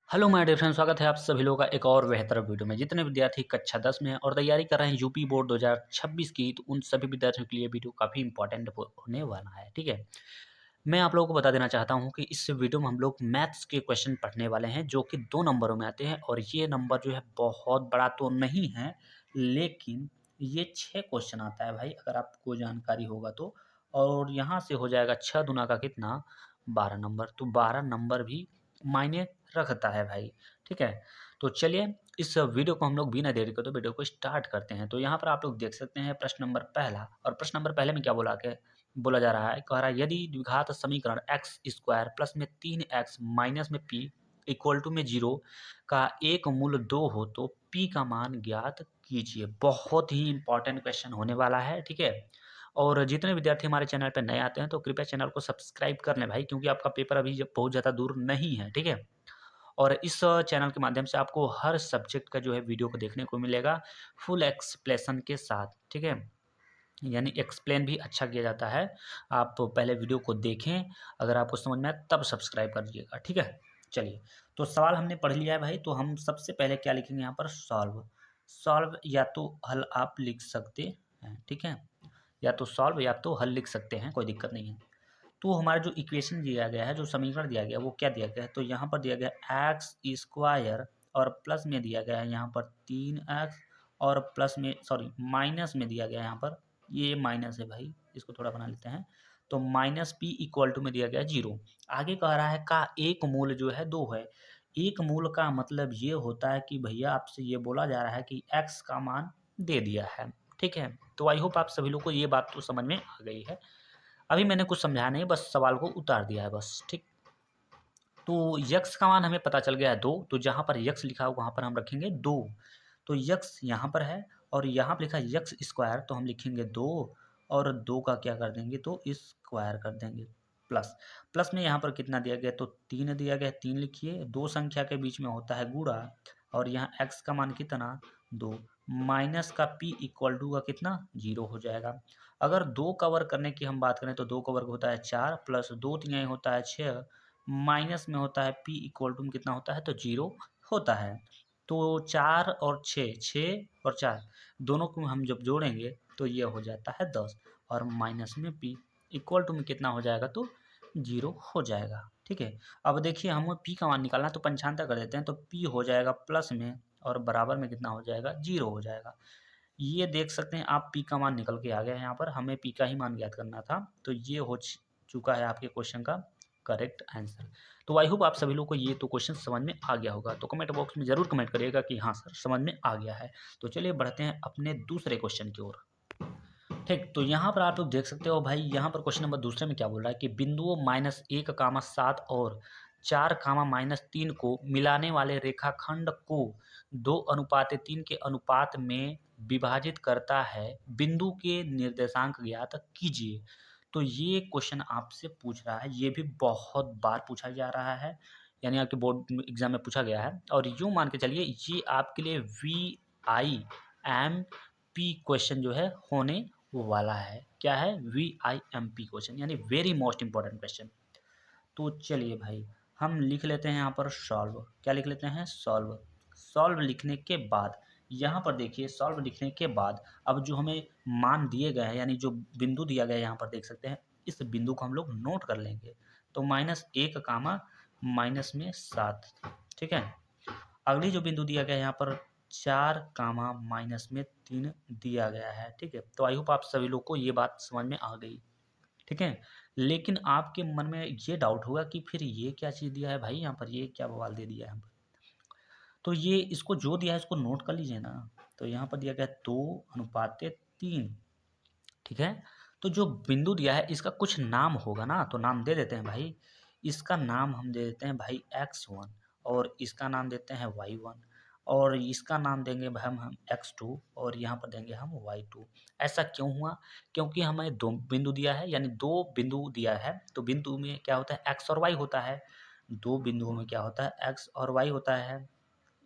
Hello my dear friends, स्वागत है आप सभी लोगों का एक और बेहतर वीडियो में। जितने विद्यार्थी कक्षा 10 में हैं और तैयारी कर रहे हैं यूपी बोर्ड 2026 की, तो उन सभी विद्यार्थियों के लिए वीडियो काफ़ी इंपॉर्टेंट होने वाला है। ठीक है, मैं आप लोगों को बता देना चाहता हूं कि इस वीडियो में हम लोग मैथ्स के क्वेश्चन पढ़ने वाले हैं, जो कि 2 नंबरों में आते हैं। और ये नंबर जो है बहुत बड़ा तो नहीं है, लेकिन ये 6 क्वेश्चन आता है भाई, अगर आपको जानकारी होगा तो। और यहाँ से हो जाएगा 6 दूना का कितना, 12 नंबर। तो 12 नंबर भी मायने रखता है भाई। ठीक है, तो चलिए इस वीडियो को हम लोग बिना देरी के तो वीडियो को स्टार्ट करते हैं। तो यहाँ पर आप लोग देख सकते हैं प्रश्न नंबर पहला, और प्रश्न नंबर पहले में क्या बोला जा रहा है, कह रहा है यदि द्विघात समीकरण एक्स स्क्वायर प्लस में 3x माइनस में p इक्वल टू में 0 का एक मूल 2 हो तो p का मान ज्ञात कीजिए। बहुत ही इंपॉर्टेंट क्वेश्चन होने वाला है। ठीक है, और जितने विद्यार्थी हमारे चैनल पर नए आते हैं तो कृपया चैनल को सब्सक्राइब कर लें भाई, क्योंकि आपका पेपर अभी बहुत ज़्यादा दूर नहीं है। ठीक है, और इस चैनल के माध्यम से आपको हर सब्जेक्ट का जो है वीडियो को देखने को मिलेगा फुल एक्सप्लेनेशन के साथ। ठीक है, यानी एक्सप्लेन भी अच्छा किया जाता है। आप पहले वीडियो को देखें, अगर आपको समझ में आए तब सब्सक्राइब कर दीजिएगा। ठीक है, चलिए तो सवाल हमने पढ़ लिया है भाई। तो हम सबसे पहले क्या लिखेंगे यहाँ पर, सॉल्व। सॉल्व या तो हल आप लिख सकते हैं, ठीक है, या तो सॉल्व या तो हल लिख सकते हैं, कोई दिक्कत नहीं है। तो हमारा जो इक्वेशन दिया गया है, जो समीकरण दिया गया है, वो क्या दिया गया है, तो यहाँ पर दिया गया है एक्स स्क्वायर और प्लस में दिया गया है यहाँ पर 3x, और प्लस में सॉरी माइनस में दिया गया है यहाँ पर, ये माइनस है भाई, इसको थोड़ा बना लेते हैं। तो माइनस p इक्वल टू में दिया गया है 0। आगे कह रहा है का एक मूल जो है 2 है। एक मूल का मतलब ये होता है कि भैया आपसे ये बोला जा रहा है कि x का मान दे दिया है। ठीक है, तो आई होप आप सभी लोग को ये बात तो समझ में आ गई है। अभी मैंने कुछ समझाया नहीं, बस सवाल को उतार दिया है बस। ठीक, तो यक्स का मान हमें पता चल गया है 2, तो जहाँ पर यक्स लिखा है वहाँ पर हम रखेंगे 2। तो यक्स यहाँ पर है और यहाँ पर लिखा है यक्स स्क्वायर, तो हम लिखेंगे 2 और 2 का क्या कर देंगे, तो स्क्वायर कर देंगे। प्लस प्लस में यहाँ पर कितना दिया गया, तो 3 दिया गया है, 3 लिखिए। दो संख्या के बीच में होता है गुणा, और यहाँ एक्स का मान कितना, 2, माइनस का p इक्वल टू का कितना, 0 हो जाएगा। अगर 2 का वर्ग करने की हम बात करें तो 2 का वर्ग होता है 4, प्लस 2 तिहाई होता है 6, माइनस में होता है p इक्वल टू में कितना होता है, तो 0 होता है। तो 4 और 6, 6 और 4 दोनों को हम जब जोड़ेंगे तो ये हो जाता है 10, और माइनस में p इक्वल टू में कितना हो जाएगा, तो 0 हो जाएगा। ठीक है, अब देखिए हमें p का मान निकालना है, तो पंचांतर कर देते हैं, तो p हो जाएगा प्लस में और बराबर में कितना हो जाएगा, 0 हो जाएगा। ये देख सकते हैं आप, p का मान निकल के आ गया है। यहाँ पर हमें p का ही मान ज्ञात करना था, तो ये हो चुका है आपके क्वेश्चन का करेक्ट आंसर। तो आई होप आप सभी लोग को ये तो क्वेश्चन समझ में आ गया होगा। तो कमेंट बॉक्स में ज़रूर कमेंट करिएगा कि हाँ सर समझ में आ गया है। तो चलिए बढ़ते हैं अपने दूसरे क्वेश्चन की ओर। ठीक, तो यहाँ पर आप लोग देख सकते हो भाई, यहाँ पर क्वेश्चन नंबर दूसरे में क्या बोल रहा है कि बिंदुओं -1, 7 और 4, -3 को मिलाने वाले रेखाखंड को 2:3 के अनुपात में विभाजित करता है, बिंदु के निर्देशांक ज्ञात कीजिए। तो ये क्वेश्चन आपसे पूछ रहा है, ये भी बहुत बार पूछा जा रहा है, यानी आपके बोर्ड एग्जाम में पूछा गया है। और यूँ मान के चलिए ये आपके लिए VIMP क्वेश्चन जो है होने वाला है। क्या है, VIMP क्वेश्चन, यानी वेरी मोस्ट इंपॉर्टेंट क्वेश्चन। तो चलिए भाई हम लिख लेते हैं यहाँ पर सॉल्व। क्या लिख लेते हैं, सॉल्व। सॉल्व लिखने के बाद यहाँ पर देखिए, सॉल्व लिखने के बाद अब जो हमें मान दिए गए हैं, यानी जो बिंदु दिया गया है यहाँ पर देख सकते हैं, इस बिंदु को हम लोग नोट कर लेंगे। तो -1 कामा माइनस में 7। ठीक है, अगली जो बिंदु दिया गया है यहाँ पर 4 कामा माइनस में 3 दिया गया है। ठीक है, तो आई होप आप सभी लोग को ये बात समझ में आ गई। ठीक है, लेकिन आपके मन में ये डाउट होगा कि फिर ये क्या चीज़ दिया है भाई, यहाँ पर ये क्या बवाल दे दिया है यहाँ पर। तो ये इसको जो दिया है इसको नोट कर लीजिए ना। तो यहाँ पर दिया गया 2:3। ठीक है, तो जो बिंदु दिया है इसका कुछ नाम होगा ना, तो नाम दे देते हैं भाई। इसका नाम हम दे देते हैं भाई x1, और इसका नाम देते हैं y1, और इसका नाम देंगे भाई हम x2, और यहाँ पर देंगे हम y2। ऐसा क्यों हुआ, क्योंकि हमें दो बिंदु दिया है, यानी दो बिंदु दिया है, तो बिंदु में क्या होता है, x और y होता है। दो बिंदुओं में क्या होता है, x और y होता है,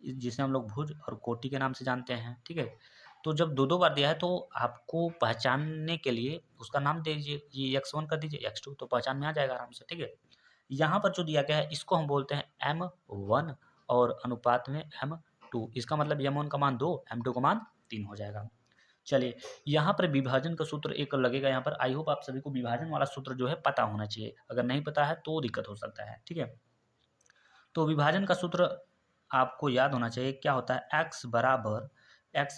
जिसे हम लोग भुज और कोटि के नाम से जानते हैं। ठीक है, तो जब दो दो बार दिया है तो आपको पहचानने के लिए उसका नाम दे दीजिए, ये x1 कर दीजिए, x2, तो पहचान में आ जाएगा आराम से। ठीक है, यहाँ पर जो दिया गया है इसको हम बोलते हैं M1, और अनुपात में m2। इसका मतलब m1 का मान 2, m2 का मान 3 हो जाएगा। चलिए यहाँ पर विभाजन का सूत्र एक लगेगा यहाँ पर। आई होप आप सभी को विभाजन वाला सूत्र जो है पता होना चाहिए, अगर नहीं पता है तो दिक्कत हो सकता है, ठीक है। तो विभाजन का सूत्र आपको याद होना चाहिए, क्या होता है, x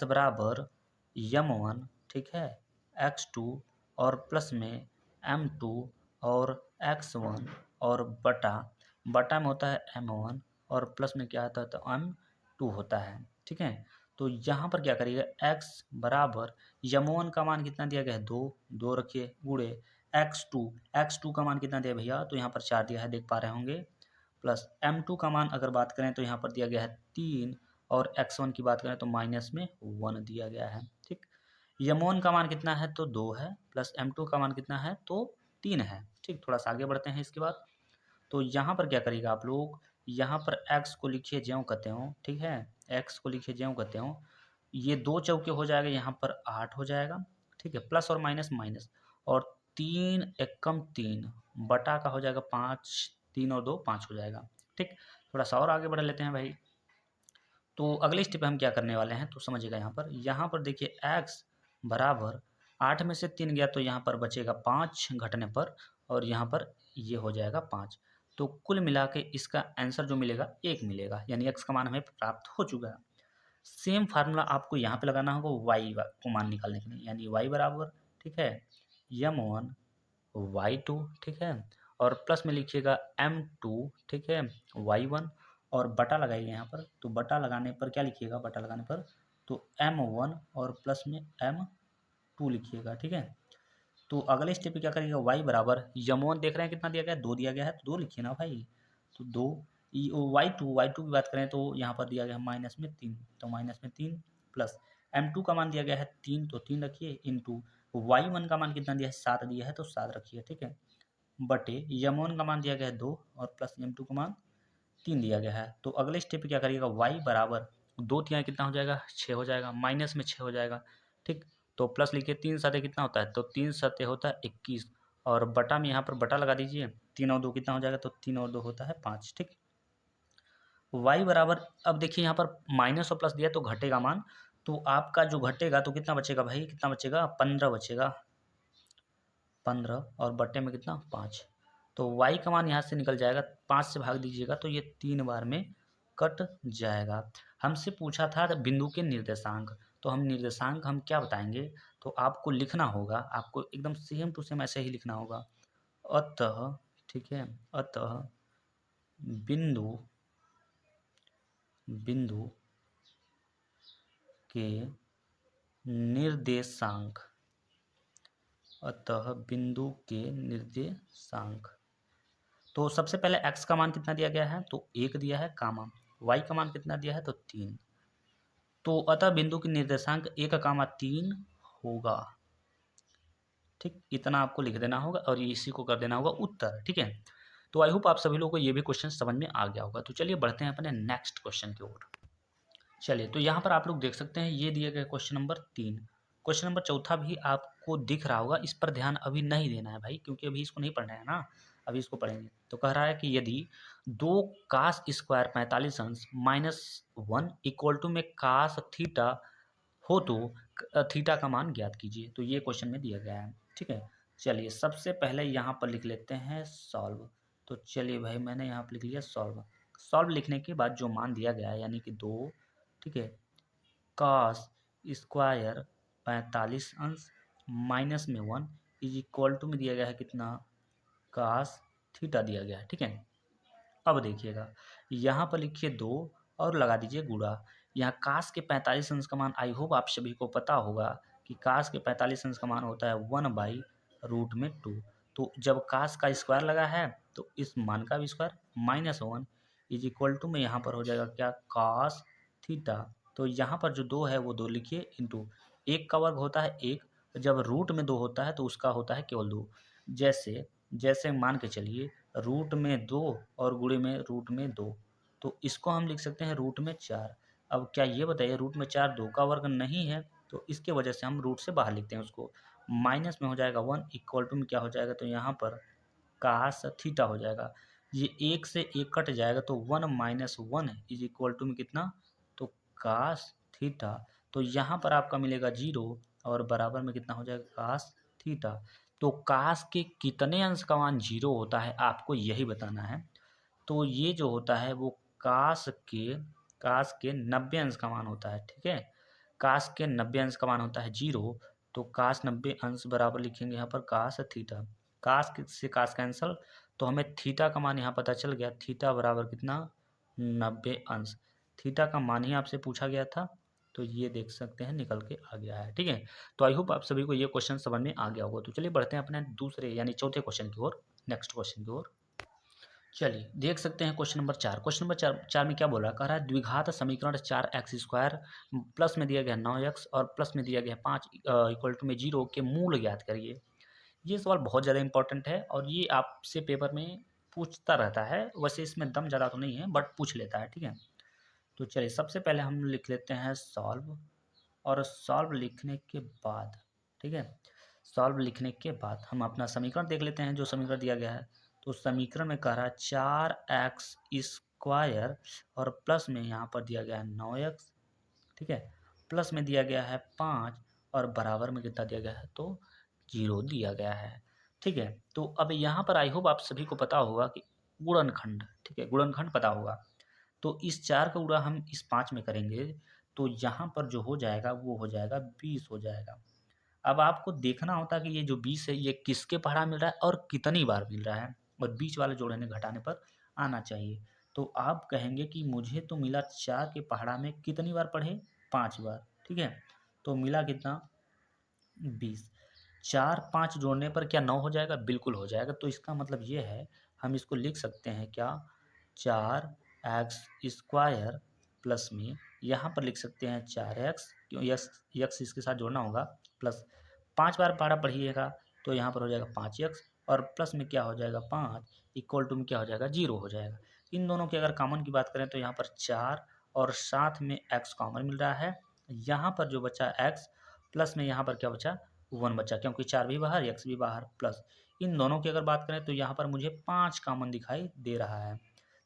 बराबर m1, ठीक है, x2 और प्लस में m2 और x1 और बटा में होता है m1 और प्लस में क्या आता है तो m2 होता है, ठीक है। तो यहाँ पर क्या करिएगा, x बराबर m1 का मान कितना दिया गया है 2, 2 रखिए, गुणे x2 का मान कितना दिया भैया, तो यहाँ पर 4 दिया है, देख पा रहे होंगे, प्लस m2 का मान अगर बात करें तो यहाँ पर दिया गया है 3 और x1 की बात करें तो माइनस में 1 दिया गया है, ठीक। m1 का मान कितना है तो 2 है, प्लस m2 का मान कितना है तो 3 है, ठीक। थोड़ा सा आगे बढ़ते हैं इसके बाद। तो यहाँ पर क्या करिएगा आप लोग, यहाँ पर x को लिखिए ज्यों कहते हो, ठीक है, x को लिखिए ज्यों कहते हो, ये 2 चौके हो जाएगा, यहाँ पर 8 हो जाएगा, ठीक है, प्लस और माइनस माइनस, और 3 एकम 3 बटा का हो जाएगा 5, 3 और 2 5 हो जाएगा, ठीक। थोड़ा सा और आगे बढ़ लेते हैं भाई। तो अगले स्टेप हम क्या करने वाले हैं तो समझिएगा, यहाँ पर देखिए x बराबर 8 में से 3 गया तो यहाँ पर बचेगा 5 घटने पर, और यहाँ पर ये हो जाएगा 5। तो कुल मिला के इसका आंसर जो मिलेगा 1 मिलेगा, यानी x का मान हमें प्राप्त हो चुका है। सेम फार्मूला आपको यहाँ पे लगाना होगा y को मान निकालने के लिए, यानी y बराबर, ठीक है, m1 y2, ठीक है, और प्लस में लिखिएगा m2, ठीक है, y1, और बटा लगाइए यहाँ पर। तो बटा लगाने पर क्या लिखिएगा, बटा लगाने पर तो m1 और प्लस में m2 लिखिएगा, ठीक है। तो अगले स्टेप पे क्या करिएगा, y बराबर m1 देख रहे हैं कितना दिया गया है, 2 दिया गया है, तो 2 लिखिए ना भाई, तो 2, y2 की बात करें तो यहाँ पर दिया गया है माइनस में 3, तो माइनस में 3, प्लस m2 का मान दिया गया है 3, तो 3 रखिए, इंटू y1 का मान कितना दिया है 7 दिया है, तो 7 रखिए, ठीक है, बटे m1 का मान दिया गया है 2 और प्लस m2 का मान 3 दिया गया है। तो अगले स्टेप पे क्या करिएगा, y बराबर 2 तिहाई कितना हो जाएगा 6 हो जाएगा, माइनस में 6 हो जाएगा, ठीक। तो प्लस लिखिए 3 सतह कितना होता है, तो 3 सतह होता है 21, और बटा में यहाँ पर बटा लगा दीजिए, 3 और 2 कितना हो जाएगा, तो 3 और 2 होता है 5, ठीक। y बराबर, अब देखिए यहाँ पर माइनस और प्लस दिया तो घटेगा मान, तो आपका जो घटेगा तो कितना बचेगा भाई, कितना बचेगा, 15 बचेगा, 15 और बटे में कितना 5। तो y का मान यहाँ से निकल जाएगा, 5 से भाग दीजिएगा तो ये 3 बार में कट जाएगा। हमसे पूछा था बिंदु के निर्देशांक, तो हम निर्देशांक हम क्या बताएंगे, तो आपको लिखना होगा, आपको एकदम सेम टू सेम ऐसे ही लिखना होगा, अतः, ठीक है, अतः बिंदु के निर्देशांक, अतः बिंदु के निर्देशांक, तो सबसे पहले x का मान कितना दिया गया है, तो 1 दिया है, कामा y का मान कितना दिया है तो 3, तो अतः बिंदु की निर्देशांक 1 कामा 3 होगा, ठीक। इतना आपको लिख देना होगा और इसी को कर देना होगा उत्तर, ठीक है। तो आई होप आप सभी लोगों को ये भी क्वेश्चन समझ में आ गया होगा। तो चलिए बढ़ते हैं अपने नेक्स्ट क्वेश्चन की ओर। चलिए, तो यहाँ पर आप लोग देख सकते हैं, ये दिया गया क्वेश्चन नंबर 3। क्वेश्चन नंबर 4 भी आपको दिख रहा होगा, इस पर ध्यान अभी नहीं देना है भाई, क्योंकि अभी इसको नहीं पढ़ना है ना, अभी इसको पढ़ेंगे। तो कह रहा है कि यदि 2 कास स्क्वायर 45 अंश -1 इक्वल टू में कास थीटा हो तो थीटा का मान ज्ञात कीजिए। तो ये क्वेश्चन में दिया गया है, ठीक है। चलिए सबसे पहले यहाँ पर लिख लेते हैं सॉल्व। तो चलिए भाई, मैंने यहाँ पर लिख लिया सॉल्व। सॉल्व लिखने के बाद जो मान दिया गया है, यानी कि 2, ठीक है, कास स्क्वायर 45 अंश माइनस में 1 इज इक्वल टू में दिया गया है कितना, कास थीटा दिया गया है, ठीक है। अब देखिएगा, यहाँ पर लिखिए 2 और लगा दीजिए गुणा। यहाँ कास के 45 अंश का मान आई होप आप सभी को पता होगा कि कास के 45 अंश का मान होता है 1/√2। तो जब कास का स्क्वायर लगा है तो इस मान का भी स्क्वायर -1 इज इक्वल टू में यहाँ पर हो जाएगा क्या, कास थीटा। तो यहाँ पर जो 2 है वो 2 लिखिए, इंटू 1 का वर्ग होता है 1, जब रूट में 2 होता है तो उसका होता है केवल 2। जैसे जैसे मान के चलिए रूट में 2 और गुणे में रूट में 2, तो इसको हम लिख सकते हैं रूट में 4। अब क्या ये बताइए, रूट में 4 2 का वर्ग नहीं है, तो इसके वजह से हम रूट से बाहर लिखते हैं उसको। माइनस में हो जाएगा 1 इक्वल टू में क्या हो जाएगा, तो यहाँ पर कास थीटा हो जाएगा। ये एक से एक कट जाएगा तो 1 माइनस 1 इज इक्वल टू में कितना, तो कास थीटा। तो यहाँ पर आपका मिलेगा 0 और बराबर में कितना हो जाएगा कास थीटा। तो कास के कितने अंश का मान 0 होता है आपको यही बताना है। तो ये जो होता है वो कास के 90 अंश का मान होता है, ठीक है। कास के 90 अंश का मान होता है 0। तो कास 90 अंश बराबर लिखेंगे यहाँ पर कास थीटा। से कास कैंसल, तो हमें थीटा का मान यहाँ पता चल गया। थीटा बराबर कितना, 90 अंश। थीटा का मान ही आपसे पूछा गया था, तो ये देख सकते हैं निकल के आ गया है, ठीक है। तो आई होप आप सभी को ये क्वेश्चन समझ में आ गया होगा। तो चलिए बढ़ते हैं अपने दूसरे यानी चौथे क्वेश्चन की ओर, नेक्स्ट क्वेश्चन की ओर। चलिए देख सकते हैं क्वेश्चन नंबर 4। क्वेश्चन नंबर चार में क्या बोला, कह रहा है द्विघात समीकरण 4x² प्लस में दिया गया 9x और प्लस में दिया गया 5 इक्वल टू में 0 के मूल ज्ञात करिए। ये सवाल बहुत ज़्यादा इंपॉर्टेंट है और ये आपसे पेपर में पूछता रहता है। वैसे इसमें दम ज़्यादा तो नहीं है बट पूछ लेता है, ठीक है। तो चलिए सबसे पहले हम लिख लेते हैं सॉल्व, और सॉल्व लिखने के बाद, ठीक है, सॉल्व लिखने के बाद हम अपना समीकरण देख लेते हैं जो समीकरण दिया गया है। तो समीकरण में कह रहा है 4x² और प्लस में यहाँ पर दिया गया है 9x, ठीक है, प्लस में दिया गया है 5 और बराबर में कितना दिया गया है, तो 0 दिया गया है, ठीक है। तो अब यहाँ पर आई होप आप सभी को पता होगा कि गुणनखंड, ठीक है, गुणनखंड पता होगा। तो इस 4 का गुणा हम इस 5 में करेंगे तो यहाँ पर जो हो जाएगा वो हो जाएगा 20 हो जाएगा। अब आपको देखना होता है कि ये जो 20 है ये किसके पहाड़ा मिल रहा है और कितनी बार मिल रहा है, और बीच वाले जोड़ने घटाने पर आना चाहिए। तो आप कहेंगे कि मुझे तो मिला 4 के पहाड़ा में कितनी बार पढ़े, 5 बार, ठीक है। तो मिला कितना, 20। 4 5 जोड़ने पर क्या 9 हो जाएगा, बिल्कुल हो जाएगा। तो इसका मतलब ये है, हम इसको लिख सकते हैं क्या, 4x² प्लस में यहाँ पर लिख सकते हैं 4x, क्यों यक्स इसके साथ जोड़ना होगा, प्लस 5 बार पहाड़ा पढ़िएगा तो यहाँ पर हो जाएगा 5x और प्लस में क्या हो जाएगा 5 इक्वल टू में क्या हो जाएगा 0 हो जाएगा। इन दोनों की अगर कॉमन की बात करें तो यहाँ पर 4 और साथ में x कॉमन मिल रहा है। यहाँ पर जो बचा x प्लस में यहाँ पर क्या बचा 1 बचा, क्योंकि 4 भी बाहर x भी बाहर, प्लस इन दोनों की अगर बात करें तो यहाँ पर मुझे 5 कॉमन दिखाई दे रहा है।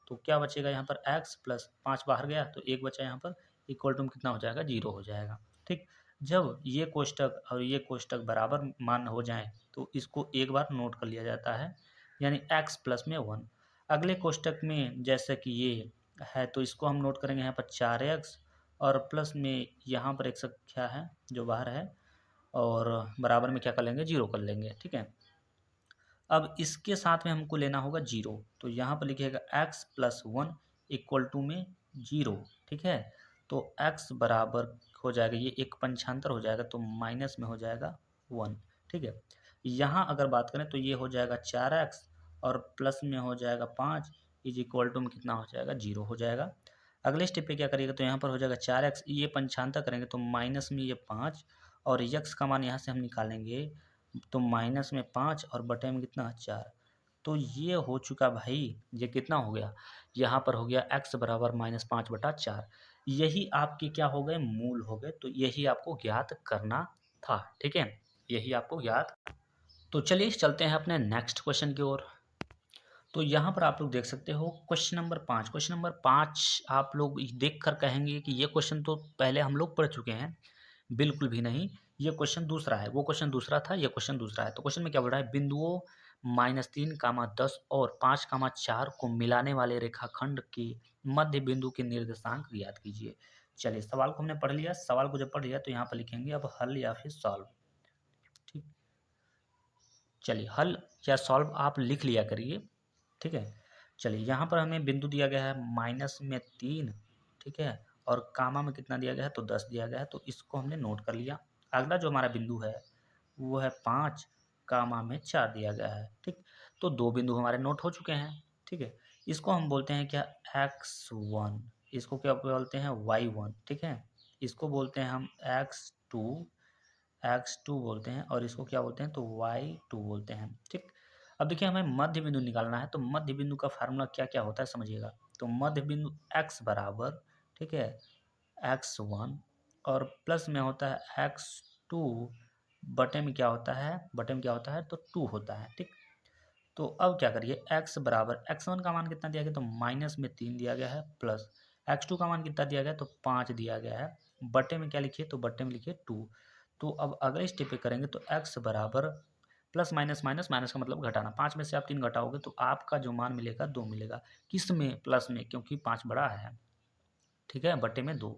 तो क्या बचेगा यहाँ पर x प्लस 5 बाहर गया तो 1 बचा यहाँ पर, इक्वल टू कितना हो जाएगा 0 हो जाएगा, ठीक। जब ये कोष्टक और ये कोष्टक बराबर मान हो जाए तो इसको एक बार नोट कर लिया जाता है, यानी x प्लस में 1। अगले कोष्टक में जैसे कि ये है तो इसको हम नोट करेंगे यहाँ पर 4x और प्लस में यहाँ पर एक संख्या है जो बाहर है और बराबर में क्या कर लेंगे 0 कर लेंगे, ठीक है। अब इसके साथ में हमको लेना होगा 0, तो यहाँ पर लिखिएगा x प्लस 1 इक्वल टू में 0, ठीक है। तो x बराबर हो जाएगा, ये एक पंचांतर हो जाएगा तो माइनस में हो जाएगा 1, ठीक है। यहाँ अगर बात करें तो ये हो जाएगा 4x और प्लस में हो जाएगा 5 इज इक्वल टू में कितना हो जाएगा 0 हो जाएगा। अगले स्टेप पे क्या करिएगा तो यहाँ पर हो जाएगा 4x, ये पंचांतर करेंगे तो माइनस में ये 5 और यक्स का मान यहाँ से हम निकालेंगे तो माइनस में 5 और बटे में कितना 4। तो ये हो चुका भाई, ये कितना हो गया, यहाँ पर हो गया x बराबर -5/4। यही आपके क्या हो गए, मूल हो गए। तो यही आपको ज्ञात करना था, ठीक है, यही आपको ज्ञात। तो चलिए चलते हैं अपने नेक्स्ट क्वेश्चन की ओर। तो यहाँ पर आप लोग देख सकते हो क्वेश्चन नंबर 5। क्वेश्चन नंबर 5 आप लोग देख कर कहेंगे कि ये क्वेश्चन तो पहले हम लोग पढ़ चुके हैं। बिल्कुल भी नहीं, ये क्वेश्चन दूसरा है। वो क्वेश्चन दूसरा था, ये क्वेश्चन दूसरा है। तो क्वेश्चन में क्या बोल रहा है, बिंदुओं -3, 10 और 5, 4 को मिलाने वाले रेखाखंड के मध्य बिंदु के निर्देशांक ज्ञात कीजिए। चलिए सवाल को हमने पढ़ लिया। सवाल को जब पढ़ लिया तो यहाँ पर लिखेंगे अब हल या फिर सॉल्व, ठीक। चलिए हल या सॉल्व आप लिख लिया करिए, ठीक है। चलिए यहाँ पर हमें बिंदु दिया गया है -3, ठीक है, और कामा में कितना दिया गया है तो 10 दिया गया है, तो इसको हमने नोट कर लिया। अगला जो हमारा बिंदु है वो है 5, कामा में 4 दिया गया है, ठीक। तो दो बिंदु हमारे नोट हो चुके हैं, ठीक है। इसको हम बोलते हैं क्या, x1, इसको क्या बोलते हैं y1, ठीक है। इसको बोलते हैं हम x2 बोलते हैं और इसको क्या बोलते हैं तो y2 बोलते हैं, ठीक। अब देखिए हमें मध्य बिंदु निकालना है, तो मध्य बिंदु का फार्मूला क्या क्या होता है समझिएगा। तो मध्य बिंदु x बराबर, ठीक है, x1 और प्लस में होता है x2 बटे में क्या होता है, बटे में क्या होता है तो 2 होता है, ठीक। तो अब क्या करिए, x बराबर x1 का मान कितना दिया गया, तो माइनस में 3 दिया गया है, प्लस x2 का मान कितना दिया गया, तो 5 दिया गया है, बटे में क्या लिखिए, तो बटे में लिखिए 2। तो अब अगले स्टेप पे करेंगे तो x बराबर प्लस माइनस माइनस माइनस का मतलब घटाना, 5 में से आप 3 घटाओगे तो आपका जो मान मिलेगा 2 मिलेगा। किस में, प्लस में, क्योंकि 5 बड़ा है, ठीक है, बटे में 2।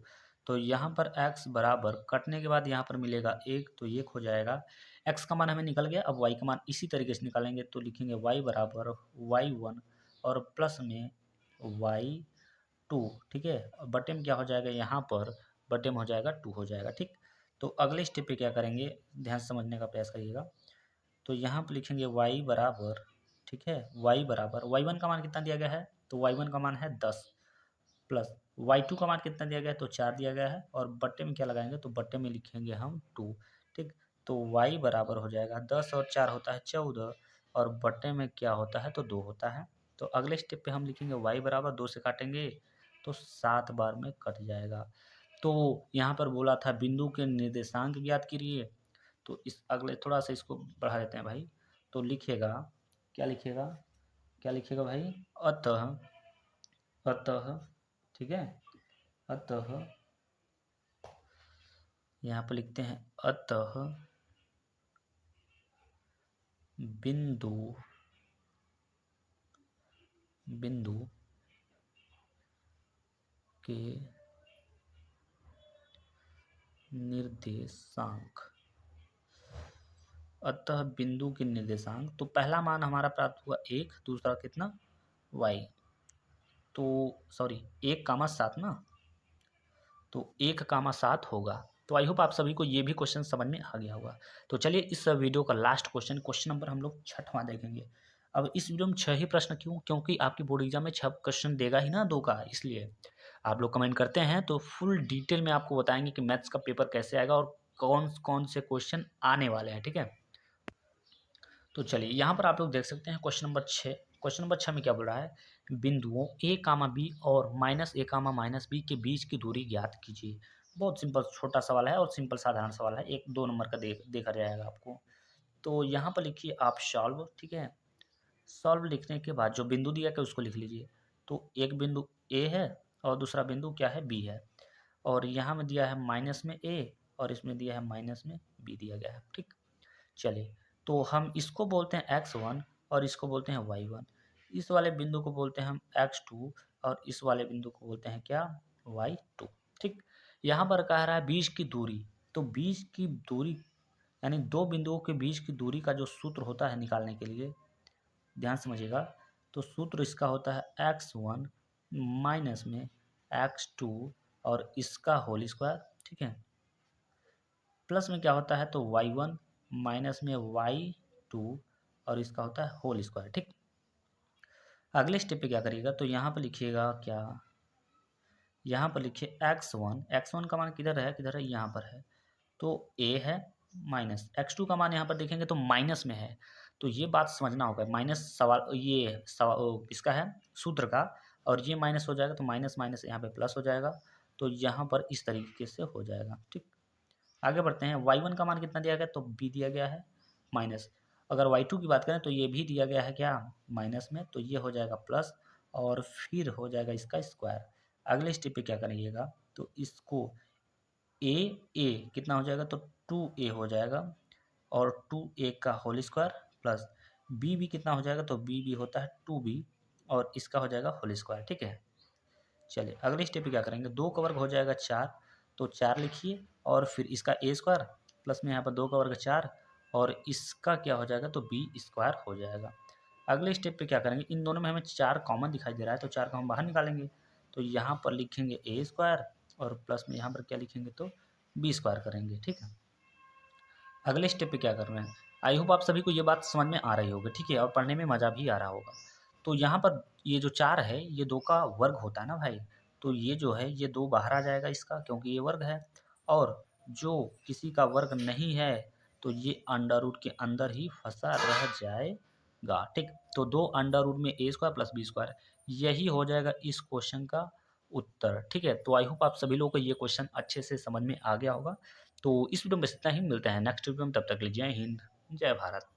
तो यहाँ पर x बराबर कटने के बाद यहाँ पर मिलेगा 1, तो 1 हो जाएगा। x का मान हमें निकल गया, अब y का मान इसी तरीके से निकालेंगे, तो लिखेंगे y बराबर y1 और प्लस में y2, ठीक है, बटे में क्या हो जाएगा, यहाँ पर बटे में हो जाएगा 2 हो जाएगा, ठीक। तो अगले स्टेप पे क्या करेंगे, ध्यान से समझने का प्रयास करिएगा। तो यहाँ पर लिखेंगे y बराबर, ठीक है, y बराबर y1 का मान कितना दिया गया है, तो y1 का मान है 10, प्लस y2 का मान कितना दिया गया है, तो 4 दिया गया है, और बट्टे में क्या लगाएंगे, तो बट्टे में लिखेंगे हम 2, ठीक। तो y बराबर हो जाएगा 10 और 4 होता है 14, और बट्टे में क्या होता है, तो 2 होता है। तो अगले स्टेप पे हम लिखेंगे y बराबर 2 से काटेंगे तो 7 बार में कट जाएगा। तो यहाँ पर बोला था बिंदु के निर्देशांक ज्ञात कीजिए, तो इस अगले थोड़ा सा इसको बढ़ा देते हैं भाई। तो लिखिएगा, क्या लिखिएगा, क्या लिखिएगा भाई, अतः, अतः, ठीक है, अतः यहाँ पर लिखते हैं अतः बिंदु, बिंदु के निर्देशांक, अतः बिंदु के निर्देशांक, तो पहला मान हमारा प्राप्त हुआ 1, दूसरा कितना y, तो सॉरी 1,7 ना, तो 1,7 होगा। तो आई होप आप सभी को ये भी क्वेश्चन समझ में आ गया होगा। तो चलिए इस वीडियो का लास्ट क्वेश्चन, क्वेश्चन नंबर हम लोग 6वां देखेंगे। अब इस वीडियो में 6 ही प्रश्न क्यों, क्योंकि आपकी बोर्ड एग्जाम में 6 क्वेश्चन देगा ही ना 2 का, इसलिए आप लोग कमेंट करते हैं तो फुल डिटेल में आपको बताएंगे कि मैथ्स का पेपर कैसे आएगा और कौन कौन से क्वेश्चन आने वाले हैं, ठीक है। तो चलिए यहाँ पर आप लोग देख सकते हैं क्वेश्चन नंबर 6। क्वेश्चन नंबर 6 में क्या बोल रहा है, बिंदुओं a कामा बी और minus a comma minus B के बीच की दूरी ज्ञात कीजिए। बहुत सिंपल छोटा सवाल है और सिंपल साधारण सवाल है, 1-2 नंबर का देखा जाएगा आपको। तो यहाँ पर लिखिए आप सॉल्व, ठीक है। सॉल्व लिखने के बाद जो बिंदु दिया है उसको लिख लीजिए। तो एक बिंदु a है और दूसरा बिंदु क्या है, b है, और यहाँ में दिया है माइनस में a और इसमें दिया है माइनस में b दिया गया है, ठीक। चलिए तो हम इसको बोलते हैं x1 और इसको बोलते हैं y1, इस वाले बिंदु को बोलते हैं हम x2 और इस वाले बिंदु को बोलते हैं क्या, y2, ठीक। यहाँ पर कह रहा है बीच की दूरी, तो बीच की दूरी यानी दो बिंदुओं के बीच की दूरी का जो सूत्र होता है निकालने के लिए, ध्यान समझिएगा। तो सूत्र इसका होता है x1 माइनस में x2 और इसका होल स्क्वायर, ठीक है, प्लस में क्या होता है, तो y1 माइनस में y2 और इसका होता है होल स्क्वायर, ठीक। अगले स्टेप पे क्या करिएगा, तो यहाँ पर लिखिएगा क्या, यहाँ पर लिखिए x1 का मान किधर है, किधर है, यहाँ पर है, तो a है माइनस x2 का मान यहाँ पर देखेंगे तो माइनस में है। तो ये बात समझना होगा, माइनस सवाल ये सवाल इसका है सूत्र का, और ये माइनस हो जाएगा तो माइनस माइनस यहाँ पे प्लस हो जाएगा, तो यहाँ पर इस तरीके से हो जाएगा, ठीक। आगे बढ़ते हैं, y1 का मान कितना दिया गया, तो b दिया गया है माइनस, अगर y2 की बात करें तो ये भी दिया गया है क्या, माइनस में, तो ये हो जाएगा प्लस और फिर हो जाएगा इसका स्क्वायर। अगले स्टेप पे क्या करिएगा, तो इसको ए कितना हो जाएगा, तो 2a हो जाएगा और 2a का होल स्क्वायर प्लस b कितना हो जाएगा, तो b होता है 2b और इसका हो जाएगा होल स्क्वायर, ठीक है। चलिए अगले स्टेप पे क्या करेंगे, 2 का वर्ग हो जाएगा 4, तो 4 लिखिए और फिर इसका a स्क्वायर प्लस में यहाँ पर 2 का वर्ग 4 और इसका क्या हो जाएगा, तो b स्क्वायर हो जाएगा। अगले स्टेप पे क्या करेंगे, इन दोनों में हमें 4 कॉमन दिखाई दे रहा है, तो 4 को हम बाहर निकालेंगे, तो यहाँ पर लिखेंगे a स्क्वायर और प्लस में यहाँ पर क्या लिखेंगे, तो b स्क्वायर करेंगे, ठीक है। अगले स्टेप पे क्या कर रहे हैं, आई होप आप सभी को ये बात समझ में आ रही होगी, ठीक है, और पढ़ने में मज़ा भी आ रहा होगा। तो यहाँ पर ये जो 4 है ये 2 का वर्ग होता है ना भाई, तो ये जो है ये 2 बाहर आ जाएगा इसका, क्योंकि ये वर्ग है, और जो किसी का वर्ग नहीं है तो ये अंडर रूट के अंदर ही फंसा रह जाएगा, ठीक। तो 2 अंडर रूट में a square plus b square, यही हो जाएगा इस क्वेश्चन का उत्तर, ठीक है। तो आई होप आप सभी लोगों को ये क्वेश्चन अच्छे से समझ में आ गया होगा। तो इस वीडियो में बस इतना ही, मिलते हैं नेक्स्ट वीडियो में, तब तक के लिए जय हिंद, जय भारत।